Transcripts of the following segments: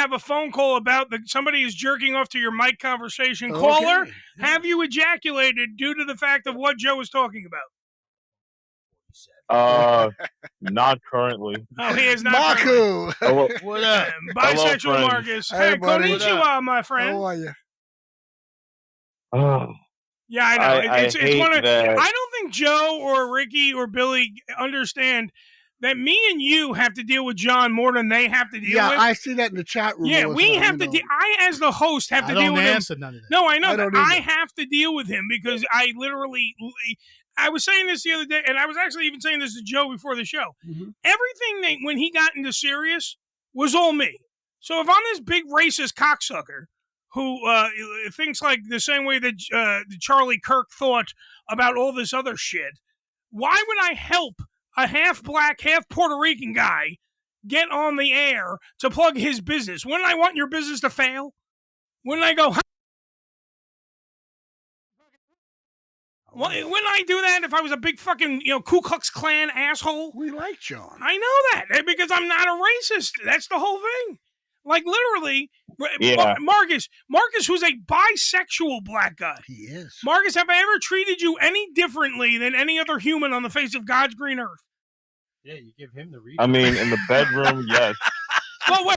have a phone call about somebody is jerking off to your mic conversation. Caller, have you ejaculated due to the fact of what Joe was talking about? Not currently. Oh, he is not Marco. currently. What up? Bisexual Hello, Marcus. Hey, Hey, buddy. konnichiwa, my friend. How are you? Yeah, I know. It's one of. that. I don't think Joe or Ricky or Billy understand that me and you have to deal with John more than they have to deal with. Yeah, I see that in the chat room. Yeah, we have to. I, as the host, have to deal with him. I don't answer none of that. No, I know that. I have to deal with him because I literally. I was saying this the other day, and I was actually even saying this to Joe before the show. Mm-hmm. Everything that when he got into Sirius was all me. So if I'm this big racist cocksucker who thinks like the same way that Charlie Kirk thought about all this other shit, why would I help a half black, half Puerto Rican guy get on the air to plug his business? Wouldn't I want your business to fail? Wouldn't I go, wouldn't I do that if I was a big fucking, Ku Klux Klan asshole? We like John. I know that because I'm not a racist. That's the whole thing. Like literally, yeah. Marcus, who's a bisexual black guy. He is. Marcus, have I ever treated you any differently than any other human on the face of God's green earth? Yeah, you give him the read. I mean, in the bedroom, yes. Well, wait.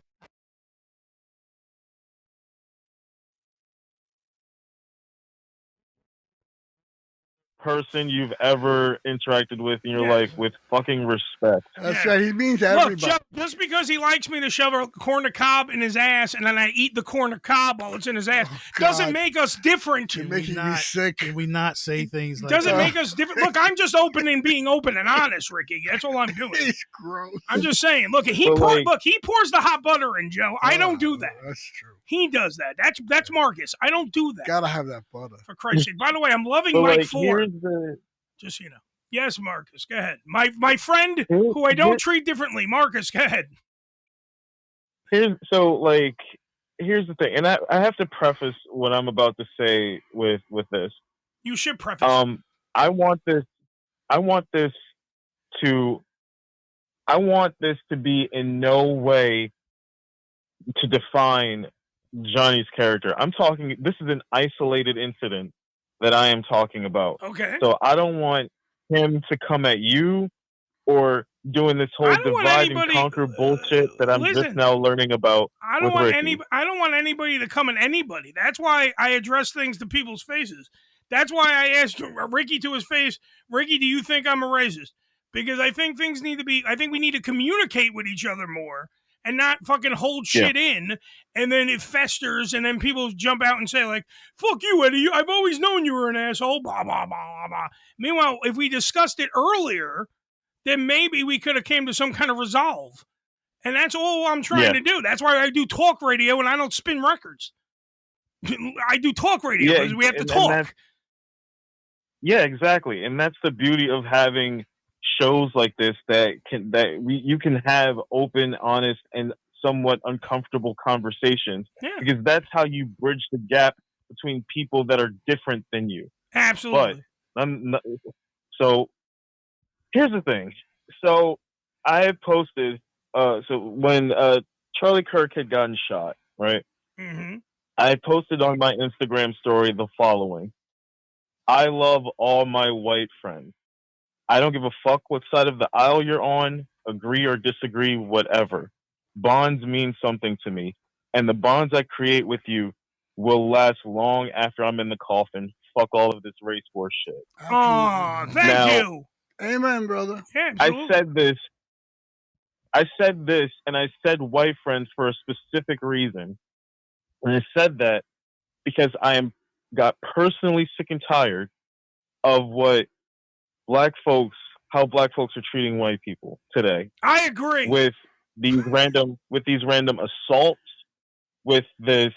Person you've ever interacted with in your life with fucking respect. That's right. He means everybody. Look, just because he likes me to shove a corn of cob in his ass and then I eat the corn of cob while it's in his ass doesn't make us different. You're making me sick. Can we not say things like doesn't that? make us different. Look, I'm just being open and honest, Ricky. That's all I'm doing. He's gross. I'm just saying. Look, he pours the hot butter in, Joe. I don't do that. That's true. He does that. That's Marcus. I don't do that. Gotta have that butter. For Christ's sake. By the way, I'm loving Mike Ford. Just so you know. Yes, Marcus, go ahead. My friend who I don't treat differently. Marcus, go ahead. Here's the thing, and I have to preface what I'm about to say with this. You should preface. I want this to be in no way to define Johnny's character. This is an isolated incident that I am talking about. Okay. So I don't want him to come at you or doing this whole divide and conquer bullshit that I'm just now learning about. I don't want anybody to come at anybody. That's why I address things to people's faces. That's why I asked Ricky to his face, Ricky, do you think I'm a racist? Because I think we need to communicate with each other more and not fucking hold shit in, and then it festers, and then people jump out and say, like, fuck you, Eddie, I've always known you were an asshole, blah, blah, blah, blah. Meanwhile, if we discussed it earlier, then maybe we could have came to some kind of resolve. And that's all I'm trying to do. That's why I do talk radio, and I don't spin records. I do talk radio because we have to talk. Yeah, exactly. And that's the beauty of having shows like this you can have open, honest, and somewhat uncomfortable conversations because that's how you bridge the gap between people that are different than you. Absolutely. But so here's the thing. So I had posted. So when Charlie Kirk had gotten shot, right? Mm-hmm. I posted on my Instagram story the following: I love all my white friends. I don't give a fuck what side of the aisle you're on, agree or disagree, whatever. Bonds mean something to me, and the bonds I create with you will last long after I'm in the coffin. Fuck all of this race war shit. Oh, thank you. Amen, brother. Yeah, I said this, and I said white friends for a specific reason. And I said that because got personally sick and tired of how black folks are treating white people today. I agree. With these random assaults, with the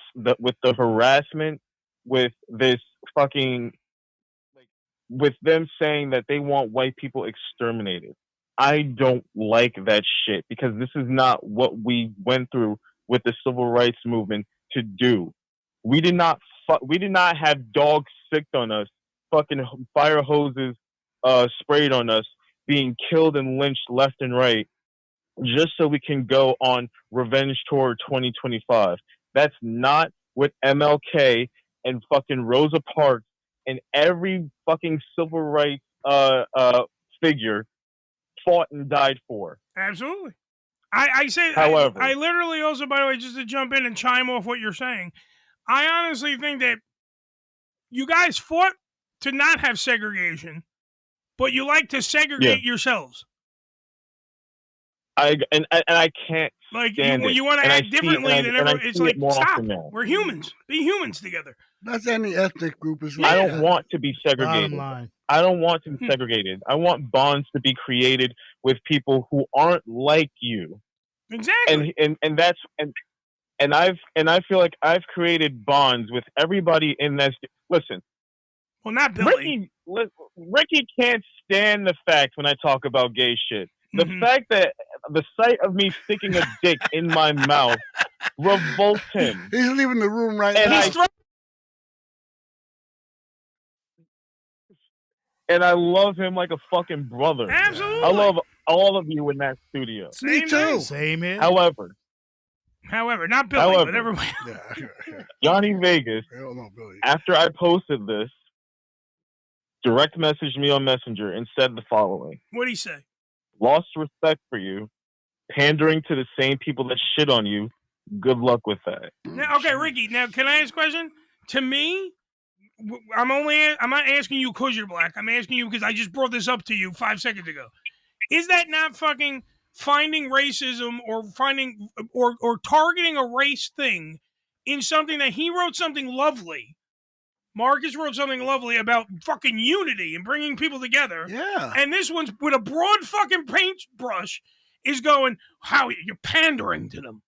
harassment, with this fucking, with them saying that they want white people exterminated. I don't like that shit because this is not what we went through with the civil rights movement to do. We did not have dogs sicked on us, fucking fire hoses sprayed on us, being killed and lynched left and right just so we can go on revenge tour 2025. That's not what MLK and fucking Rosa Parks and every fucking civil rights figure fought and died for. Absolutely. I say, However, I literally also, by the way, just to jump in and chime off what you're saying, I honestly think that you guys fought to not have segregation, but you like to segregate yourselves. I can't like stand you want to act differently than everyone. It's like stop. We're humans. Be humans together. That's any ethnic group as well. I don't want to be segregated. I don't want to be segregated. I want bonds to be created with people who aren't like you. Exactly. And I feel like I've created bonds with everybody in this. Listen. Well, not Billy. Ricky can't stand the fact when I talk about gay shit. The fact that the sight of me sticking a dick in my mouth revolts him. He's leaving the room right now. And I love him like a fucking brother. Absolutely. I love all of you in that studio. Me too. Same here. However, not Billy, but everybody. Johnny Vegas, after I posted this, direct messaged me on Messenger and said the following. What'd he say? Lost respect for you, pandering to the same people that shit on you. Good luck with that. Now, okay, Ricky. Now, can I ask a question? To me, I'm not asking you because you're black. I'm asking you because I just brought this up to you 5 seconds ago. Is that not fucking finding racism or finding or targeting a race thing in something that he wrote something lovely? Marcus wrote something lovely about fucking unity and bringing people together. Yeah. And this one's with a broad fucking paintbrush is going, how you're pandering to them.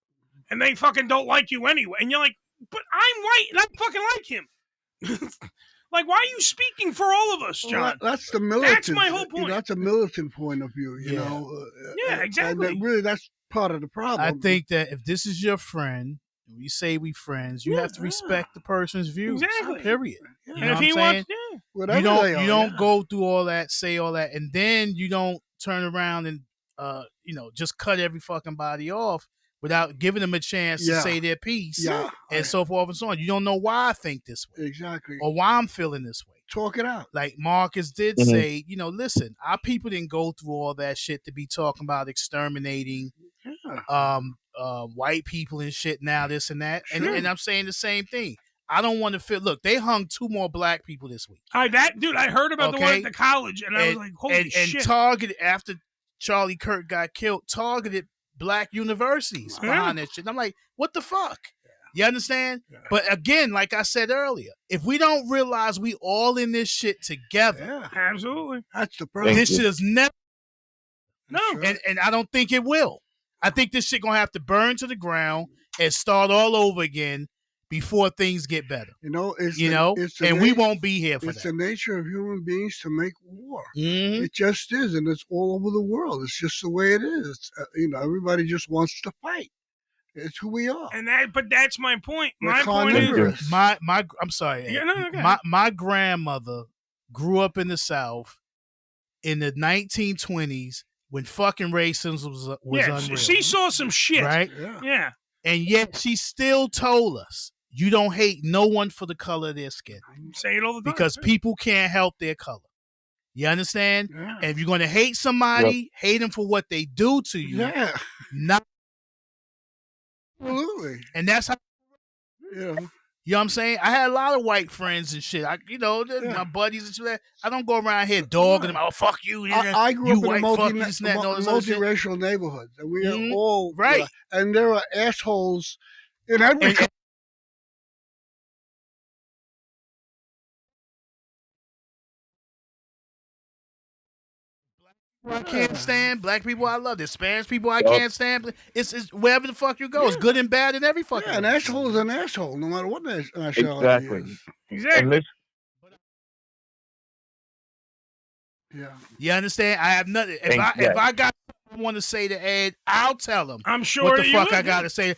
And they fucking don't like you anyway. And you're like, but I'm white and I fucking like him. Like, why are you speaking for all of us, John? Well, that's the militant. That's my whole point. That's a militant point of view, you know. Yeah, exactly. And really, that's part of the problem. I think that if this is your friend, we say we friends, you have to respect the person's views. Exactly. Period. Yeah. You And know if what he I'm saying? wants, you don't go through all that, say all that, and then you don't turn around and just cut every fucking body off without giving them a chance to say their piece and so forth and so on. You don't know why I think this way. Exactly. Or why I'm feeling this way. Talk it out. Like Marcus did say, listen, our people didn't go through all that shit to be talking about exterminating white people and shit now, this and that. Sure. And I'm saying the same thing. I don't want to feel. Look, they hung 2 more black people this week. I heard about the one at the college, and I was like, holy shit. And targeted, after Charlie Kirk got killed, targeted black universities behind that shit. And I'm like, what the fuck? You understand? Yeah. But again, like I said earlier, if we don't realize we all in this shit together, absolutely, that's the problem. This shit is never. No, and I don't think it will. I think this shit gonna have to burn to the ground and start all over again before things get better. We won't be here for that. It's the nature of human beings to make war. Mm-hmm. It just is, and it's all over the world. It's just the way it is. Everybody just wants to fight. It's who we are. But that's my point. My point is I'm sorry. My grandmother grew up in the South in the 1920s when fucking racism was unreal. She saw some shit. Right? Yeah. And yet she still told us, you don't hate no one for the color of their skin. I say it all the time. Because people can't help their color. You understand? Yeah. And if you're going to hate somebody, hate them for what they do to you. Yeah. Not absolutely. And that's how. Yeah. You know what I'm saying? I had a lot of white friends and shit. My buddies and shit. I don't go around here dogging them. Oh, fuck you. I grew up in a multiracial neighborhood. And we are all right. And there are assholes in every I can't stand black people. I love this. Spanish people. I can't stand. It's wherever the fuck you go. It's good and bad in every fucking. Yeah, an asshole is an asshole, no matter what nationality is. Exactly. Yeah. You understand? I have nothing. If I got something I want to say to Ed, I'll tell him. I'm sure what the fuck I got to say.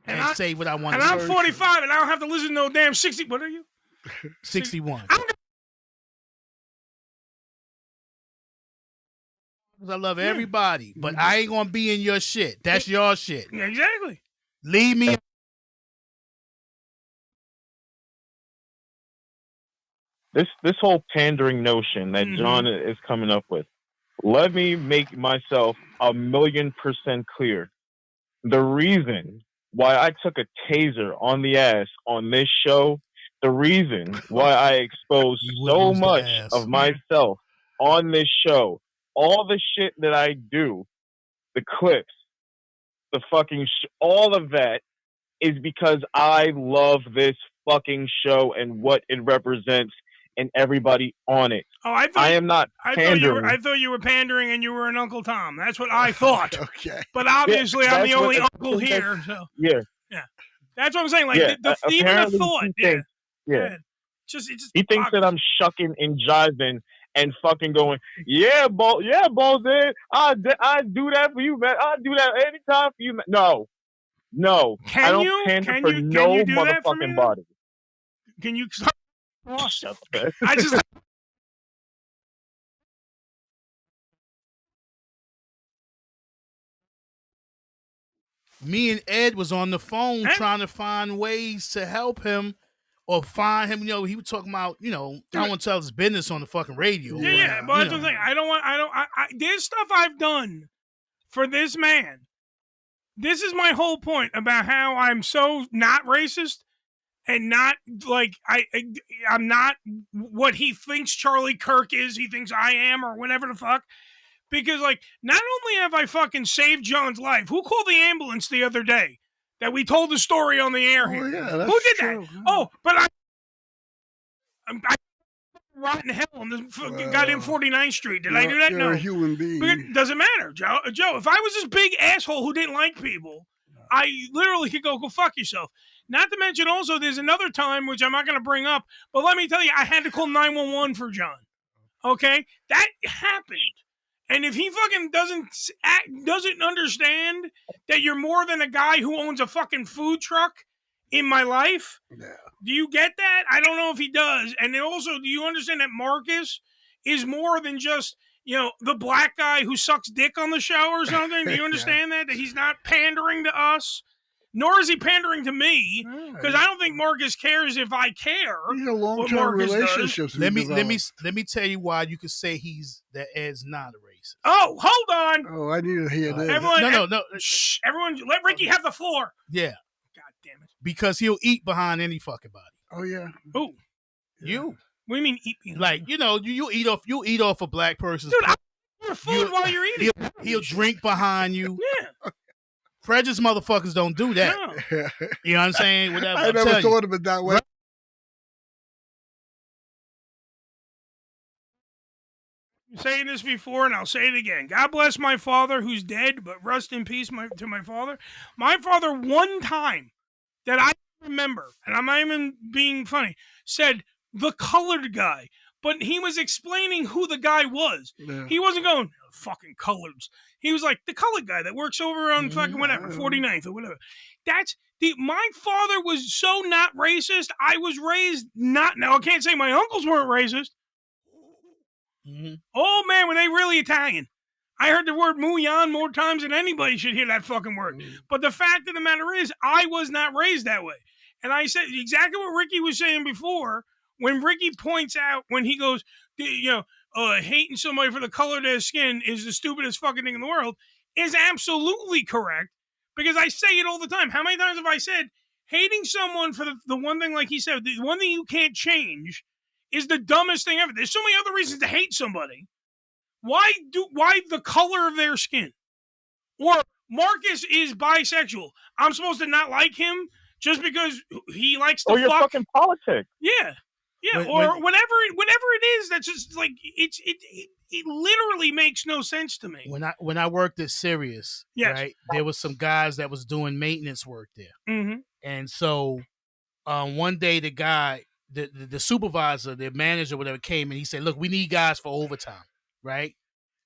and say what I want to say. And I'm 45 and I don't have to listen to no damn 60. What are you? 61. I love everybody, but I ain't gonna be in your shit. That's your shit. Exactly. Leave me. This whole pandering notion that John is coming up with. Let me make myself 1,000,000% clear. The reason why I took a taser on the ass on this show, the reason why I exposed so much of myself on this show, all the shit that I do, the clips, the fucking all of that is because I love this fucking show and what it represents and everybody on it. Oh, I am not pandering. I thought you were pandering and you were an Uncle Tom. That's what I thought. Okay. But obviously, I'm the only uncle here. So. Yeah. That's what I'm saying. Like, even the thought. He thinks that I'm shucking and jiving and fucking going, yeah, boss, man. I do that for you, man. I do that anytime for you, man. No. I don't pander for no motherfucking body. Can you stop? I just. Me and Ed was on the phone trying to find ways to help him or find him. You know, he was talking about, I don't want to tell his business on the fucking radio. Yeah, but that's what I'm saying. There's stuff I've done for this man. This is my whole point about how I'm so not racist and not like I'm not what he thinks Charlie Kirk is. He thinks I am or whatever the fuck. Because, like, not only have I fucking saved John's life, who called the ambulance the other day that we told the story on the air here? Yeah, who did true. that? Oh, but I rotten hell on the goddamn 49th Street. Did I do that? You're No. a human being. But it doesn't matter, Joe. If I was this big asshole who didn't like people, I literally could go fuck yourself. Not to mention also there's another time, which I'm not going to bring up, but let me tell you, I had to call 911 for John. Okay? That happened. And if he fucking doesn't understand that you're more than a guy who owns a fucking food truck in my life, do you get that? I don't know if he does. And then also, do you understand that Marcus is more than just, the black guy who sucks dick on the show or something? Do you understand that he's not pandering to us? Nor is he pandering to me, because I don't think Marcus cares if I care. These are long-term relationships. Let me tell you why you could say that Ed's not a racist. Oh, hold on. Oh, I need to hear this. Everyone, no. Shh, everyone, let Ricky have the floor. Yeah. God damn it. Because he'll eat behind any fucking body. Oh yeah. Who? You. What do you mean eat? Like, you eat off a black person's your food while you're eating. He'll drink behind you. Yeah. Prejudice motherfuckers don't do that. No. You know what I'm saying? Whatever. I never thought of it that way. I'm saying this before, and I'll say it again. God bless my father, who's dead, but rest in peace to my father. My father, one time that I remember, and I'm not even being funny, said the colored guy. But he was explaining who the guy was. Yeah. He wasn't going, fucking coloreds. He was like, the colored guy that works over on fucking whatever, 49th or whatever. My father was so not racist. I was raised not, now I can't say my uncles weren't racist. Mm-hmm. Oh man, were they really Italian? I heard the word muyan more times than anybody should hear that fucking word. Mm-hmm. But the fact of the matter is, I was not raised that way. And I said exactly what Ricky was saying before. When Ricky points out, when he goes, hating somebody for the color of their skin is the stupidest fucking thing in the world, is absolutely correct. Because I say it all the time. How many times have I said, hating someone for the one thing, like he said, the one thing you can't change is the dumbest thing ever. There's so many other reasons to hate somebody. Why the color of their skin? Or Marcus is bisexual. I'm supposed to not like him just because he likes to fuck? Or your fucking politics. Yeah. Yeah, whatever it is, that's just like it literally makes no sense to me. When I worked at Sirius, right, there was some guys that was doing maintenance work there, and so one day the guy, the supervisor, the manager, whatever, came and he said, "Look, we need guys for overtime," right?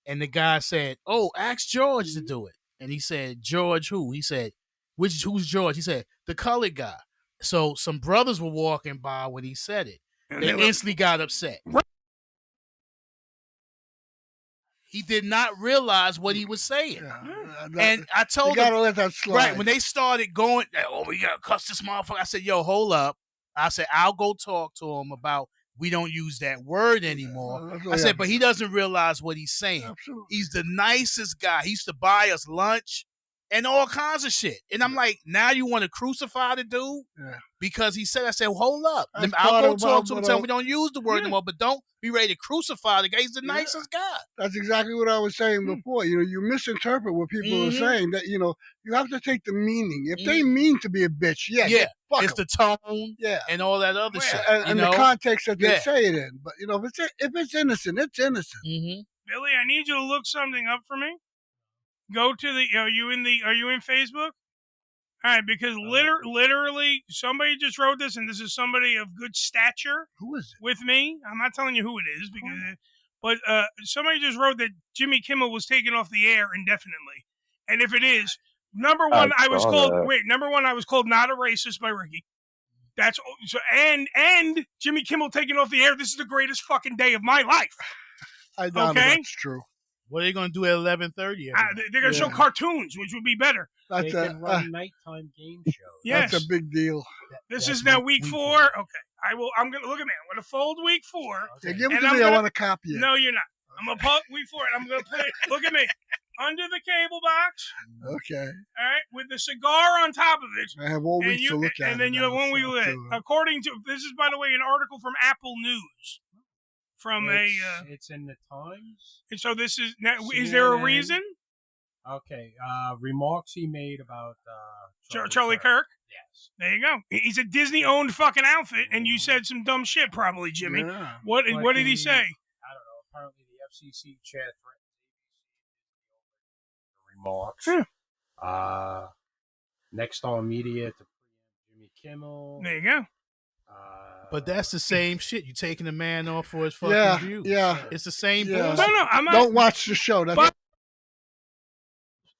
And the guy said, "Oh, ask George to do it." And he said, "George who?" He said, who's George? He said, the colored guy. So some brothers were walking by when he said it. And They they instantly got upset. He did not realize what he was saying. And I told you gotta him, let that slide. right, when they started going, oh, we gotta cuss this motherfucker. I said, yo, hold up. I said, I'll go talk to him about we don't use that word anymore. I said, but he doesn't realize what he's saying. Absolutely. He's the nicest guy. He used to buy us lunch and all kinds of shit. And I'm like, now you want to crucify the dude? Yeah. Because he said, I said, hold up. That's I'll go part talk of to him what and tell him we don't use the word Yeah. anymore, but don't be ready to crucify the guy. He's the nicest guy. That's exactly what I was saying before. You know, you misinterpret what people are saying. That, you know, you have to take the meaning. If they mean to be a bitch, fuck it's 'em. the tone and all that other shit. And the context that they say it in. But, you know, if it's innocent, it's innocent. Billy, I need you to look something up for me. Go to the. Are you in Facebook? All right, because literally somebody just wrote this, and this is somebody of good stature. Who is it? With me? I'm not telling you who it is, but somebody just wrote that Jimmy Kimmel was taken off the air indefinitely. And if it is, number one, I was called not a racist by Ricky. That's so, and Jimmy Kimmel taken off the air. This is the greatest fucking day of my life. I doubt that's true. What are they going to do at 11:30? They're going to show cartoons, which would be better. That's they can run nighttime game shows. Yes. That's a big deal. This is now week 4. Okay, I'm going to look at me. I'm going to fold week 4. Okay. Give it to me. I want to copy it. No, you're not. I'm going to put week 4, and I'm going to put it. Look at me. Under the cable box. Okay. All right, with the cigar on top of it. I have all week to look at it. And then you have 1 week with it. According to this is, by the way, an article from Apple News. It's in the Times. And so this is now. CNN. Is there a reason? Okay. Remarks he made about Charlie Kirk. Yes. There you go. He's a Disney-owned fucking outfit, and you said some dumb shit, probably, Jimmy. Yeah. What did he say? I don't know. Apparently, the FCC chair threatened remarks. Nexstar Media to preempt Jimmy Kimmel. There you go. But that's the same shit. You taking the man off for his fucking views. Yeah. It's the same Yeah. bullshit. No, I'm not. Don't watch the show. That's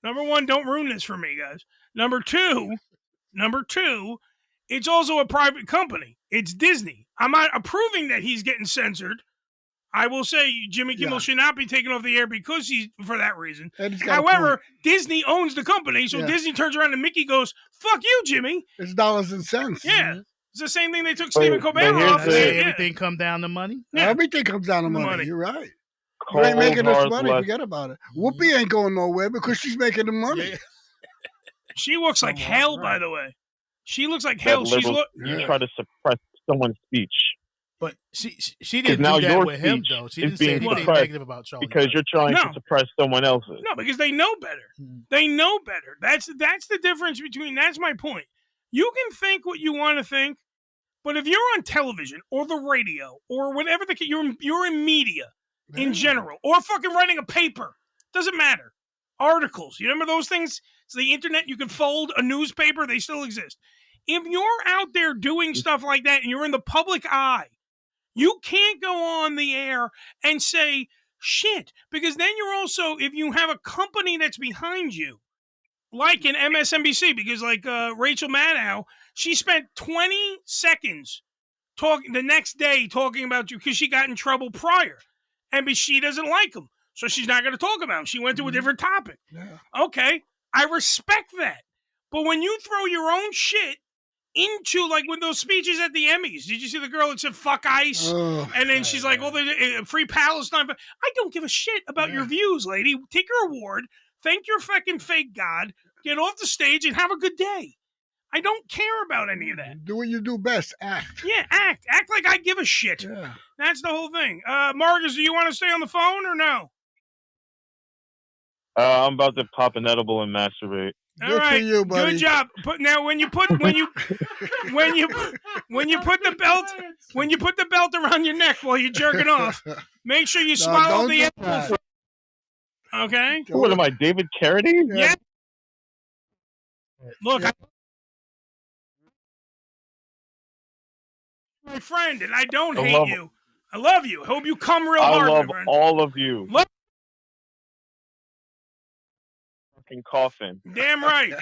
Number 1, don't ruin this for me, guys. Number two, it's also a private company. It's Disney. I'm not approving that he's getting censored. I will say Jimmy Kimmel should not be taken off the air because he's for that reason. However, Disney owns the company, so Disney turns around and Mickey goes, "Fuck you, Jimmy." It's dollars and cents. Yeah. It's the same thing they took Stephen Colbert off. Everything come down to money? Yeah. Everything comes down to money. You're right. You Cold, ain't making us hard money. left. Forget about it. Whoopi ain't going nowhere because she's making the money. She looks like hell, by the way. She looks like hell. You try to suppress someone's speech. But she didn't now do that your with him, speech though. She is didn't say being anything suppressed negative about Charlie. because you're trying to suppress someone else's. No, because they know better. They know better. That's the difference between. That's my point. You can think what you want to think, but if you're on television or the radio or whatever you're in media in general, or fucking writing a paper, doesn't matter. Articles, you remember those things? It's the internet. You can fold a newspaper; they still exist. If you're out there doing stuff like that and you're in the public eye, you can't go on the air and say shit, because then you're also, if you have a company that's behind you, like in MSNBC, because like Rachel Maddow, she spent 20 seconds talking the next day talking about you because she got in trouble prior, and she doesn't like him, so she's not going to talk about him. She went to a different topic. Yeah. Okay, I respect that, but when you throw your own shit into, like, with those speeches at the Emmys, did you see the girl that said "fuck ICE"? And then she's like, "Oh, the free Palestine." I don't give a shit about your views, lady. Take your award. Thank your fucking fake god. Get off the stage and have a good day. I don't care about any of that. Do what you do best. Act. Yeah, act. Act like I give a shit. Yeah. That's the whole thing. Marcus, do you want to stay on the phone or no? I'm about to pop an edible and masturbate. All right, for you, buddy. Good job. Now, when you put the belt around your neck while you're jerking off, make sure you swallow the edible. Okay. What am I, David Carradine? Yeah. Look, my friend, and I don't hate you. I love you. I hope you come real hard. I love my friend. all of you. Fucking coffin. Damn right.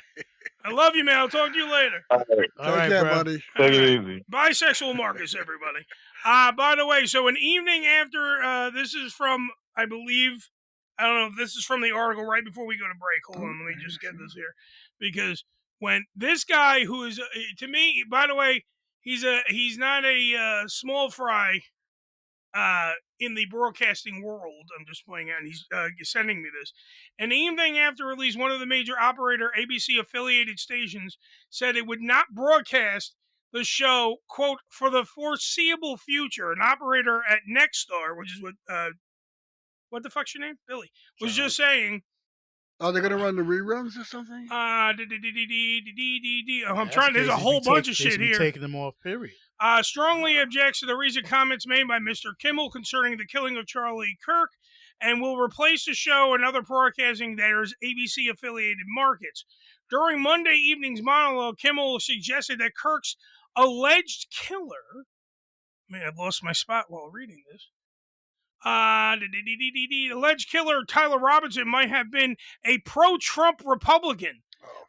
I love you, man. I'll talk to you later. All right. All right, care, bro. buddy. Take it easy. Bisexual Marcus, everybody. By the way, so an evening after, this is from, I believe, I don't know if this is from the article right before we go to break. Hold on, let me just get this here. Because when this guy who is, to me, by the way, he's not a small fry in the broadcasting world. I'm just playing out, and he's sending me this. An evening after release, one of the major operator ABC affiliated stations said it would not broadcast the show, quote, for the foreseeable future. An operator at Nexstar, which is what the fuck's your name? Billy. Was just saying. Are they going to run the reruns or something? I'm trying. There's a whole bunch of shit here. Taking them off, period. Strongly objects to the recent comments made by Mr. Kimmel concerning the killing of Charlie Kirk and will replace the show and other broadcasting that is ABC-affiliated markets. During Monday evening's monologue, Kimmel suggested that Kirk's alleged killer... Man, I lost my spot while reading this. Alleged killer Tyler Robinson might have been a pro-Trump Republican.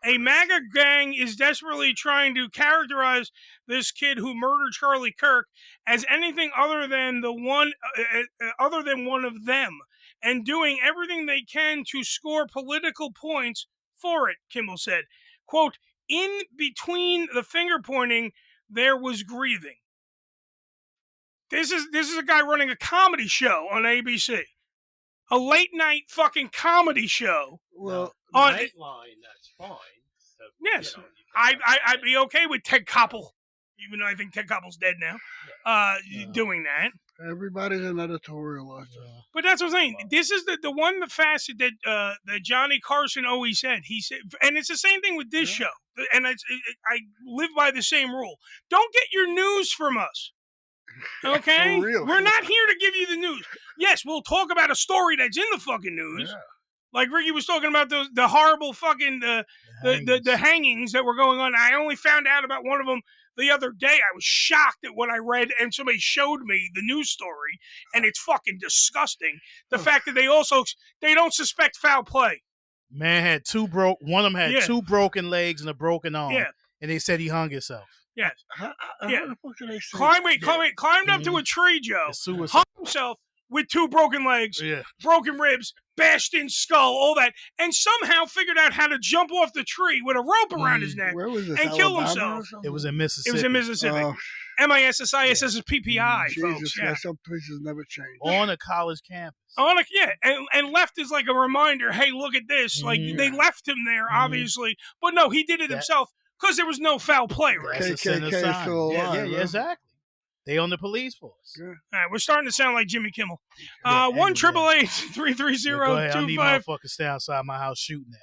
A MAGA gang is desperately trying to characterize this kid who murdered Charlie Kirk as anything other than one of them, and doing everything they can to score political points for it. Kimmel said, "Quote: In between the finger pointing, there was grieving." This is a guy running a comedy show on ABC. A late night fucking comedy show. Well, Nightline, that's fine. So, yes, you know, I'd be okay with Ted Koppel, even though I think Ted Koppel's dead now, doing that. everybody's an editorialist. But that's what I'm saying. This is the one facet that that Johnny Carson always said. He said, and it's the same thing with this show. And I live by the same rule. Don't get your news from us. Okay? For real. We're not here to give you the news. Yes, we'll talk about a story that's in the fucking news. Yeah. Like Ricky was talking about the horrible fucking the hangings that were going on. I only found out about one of them the other day. I was shocked at what I read, and somebody showed me the news story, and it's fucking disgusting. The fact that they don't suspect foul play. Man had one of them had two broken legs and a broken arm. Yeah. And they said he hung himself. Yes. How the fuck do they say Climbed up to a tree, Joe. Hung himself with two broken legs, broken ribs, bashed in skull, all that, and somehow figured out how to jump off the tree with a rope around his neck and kill himself. It was in Mississippi. It was in Mississippi. MISSIS is PPI, folks. Jesus, Yeah. some places never change. On a college campus. And left as like a reminder, hey, look at this. Like, they left him there, obviously. But no, he did it himself because there was no foul play, right? KKK still alive. Yeah, exactly. They on the police force. Yeah. All right, we're starting to sound like Jimmy Kimmel. 1-888-330-25. Go ahead, I need motherfuckers stay outside my house shooting at me.